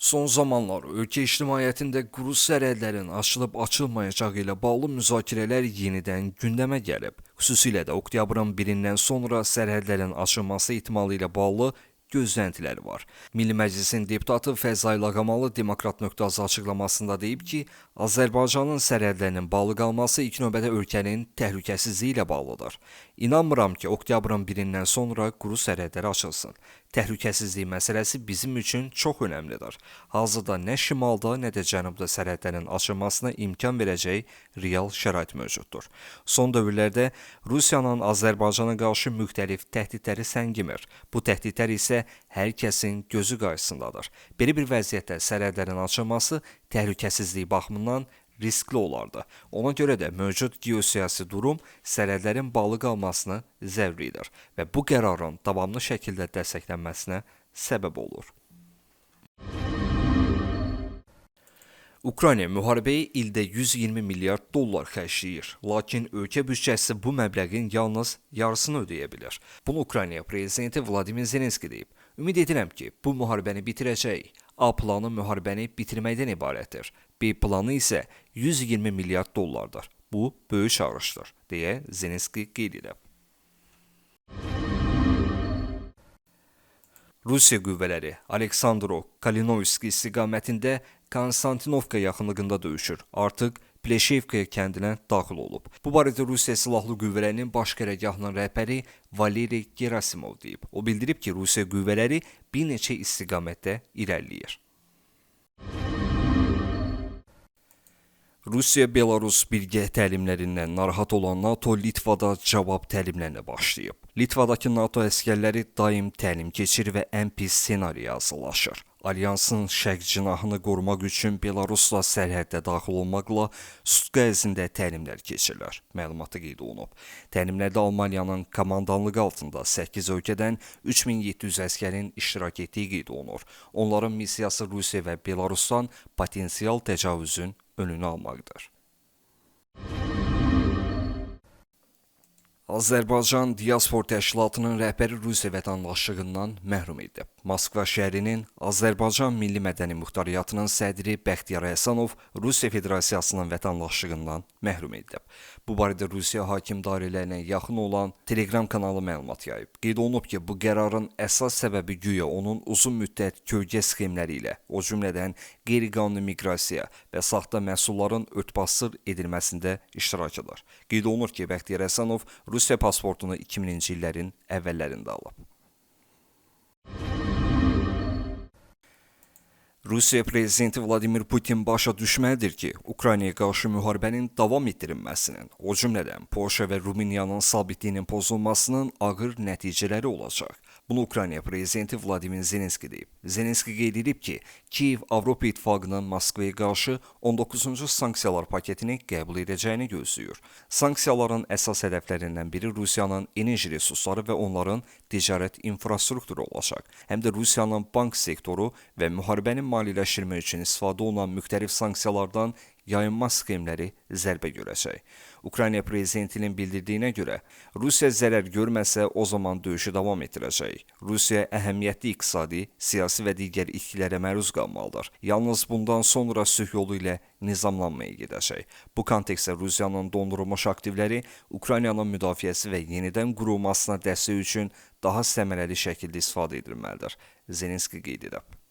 Son zamanlar ölkə ictimaiyyətində quru sərhədlərin açılıb açılmayacağı ilə bağlı müzakirələr yenidən gündəmə gəlib. Xüsusilə də oktyabrın 1-dən sonra sərhədlərin açılması ehtimalı ilə bağlı gözləntilər var. Milli Məclisin deputatı Fəzai Lağamalı Demokrat.az açıqlamasında deyib ki, Azərbaycanın sərhədlərinin bağlı qalması ilk növbədə ölkənin təhlükəsizliyi ilə bağlıdır. İnanmıram ki, oktyabrın 1-dən sonra quru sərhədlər açılsın. Təhlükəsizlik məsələsi bizim üçün çox önəmlidir. Hazırda nə şimalda, nə də cənubda sərhədlərin açılmasına imkan verəcək real şərait mövcuddur. Son dövrlərdə Rusiyanın Azərbaycana qarşı müxtəlif təhdidləri səngimir. Bu təhdidlər isə hər kəsin gözü qarşısındadır. Belə bir vəziyyətdə sərhədlərin açılması təhlükəsizlik baxımından riskli olardı. Ona görə də mövcud geosiyasi durum sərhədlərin bağlı qalmasını zəruridir və bu qərarın davamlı şəkildə dəstəklənməsinə səbəb olur. Ukrayna müharibəyə ildə 120 milyard dollar xərcləyir, lakin ölkə büdcəsi bu məbləğin yalnız yarısını ödəyə bilir. Bunu Ukrayna prezidenti Vladimir Zelenski deyib. Ümid edirəm ki, bu müharibəni bitirəcək. A planı müharibəni bitirməkdən ibarətdir. B planı isə 120 milyard dollardır. Bu, böyük çağırışdır, deyə Zelenski qeyd edib. Rusiya qüvvələri Aleksandro Kalinovski istiqamətində Konstantinovka yaxınlığında döyüşür. Artıq Pleşevkaya kəndinə daxil olub. Bu barədə Rusiya Silahlı Qüvvələrinin baş qərargahının rəhbəri Valeri Gerasimov deyib. O bildirib ki, Rusiya qüvvələri bir neçə istiqamətdə irəliləyir. Rusiya-Belarus birgə təlimlərindən narahat olan NATO Litvada cavab təlimlərinə başlayıb. Litvadakı NATO əskərləri daim təlim keçir və ən pis ssenariyə hazırlaşır. Alyansın şərq cinahını qorumaq üçün Belarusla sərhəddə daxil olmaqla sutqa ərzində təlimlər keçirlər, məlumatı qeyd olunub. Təlimlərdə Almaniyanın komandanlığı altında 8 ölkədən 3700 əskərin iştirak etdiyi qeyd olunur. Onların missiyası Rusiya və Belarusdan potensial təcavüzün önünü almaqdır. Azərbaycan Diaspor Təşkilatının rəhbəri Rusiya vətəndaşlığından məhrum edilib. Moskva şəhərinin Azərbaycan Milli Mədəni Muxtariyyatının sədri Bəxtiyar Həsənov Rusiya Federasiyasının vətəndaşlığından məhrum edilib. Bu barədə Rusiya hakim dairələrinə yaxın olan Telegram kanalı məlumat yayıb. Qeyd olunub ki, bu qərarın əsas səbəbi güya onun uzun müddət kölgə sxemləri ilə, o cümlədən qeyri-qanuni miqrasiya və saxta məhsulların ört-basdır edilməsində iştirakıdır. Qeyd olunur ki, Bəxtiyar Həsənov Rusiya pasportunu 2000-ci illərin əvvəllərində alıb. Rusiya prezidenti Vladimir Putin başa düşməlidir ki, Ukraynaya qarşı müharibənin davam etdirilməsinin, o cümlədən Polşa və Rumıniyanın sabitliyinin pozulmasının ağır nəticələri olacaq. Bunu Ukrayna prezidenti Vladimir Zelenski deyib. Zelenski qeyd edib ki, Kiyev Avropa İttifaqının Moskvaya qarşı 19-cu sanksiyalar paketini qəbul edəcəyini gözləyir. Sanksiyaların əsas hədəflərindən biri Rusiyanın enerji resursları və onların ticarət infrastrukturu olacaq. Həm də Rusiyanın bank sektoru və müharibənin maliyyələşdirmək üçün istifadə olunan müxtəlif sanksiyalardan yayınma sxemləri zərbə görəcək. Ukrayna prezidentinin bildirdiyinə görə, Rusiya zərər görməsə o zaman döyüşü davam etdirəcək. Rusiya əhəmiyyətli iqtisadi, siyasi və digər itkilərə məruz qalmalıdır. Yalnız bundan sonra sülh yolu ilə nizamlanmaya gedəcək. Bu kontekstdə Rusiyanın dondurulmuş aktivləri Ukraynanın müdafiəsi və yenidən qurulmasına dəstək üçün daha səmərəli şəkildə istifadə edilməlidir. Zelenski qeyd edib.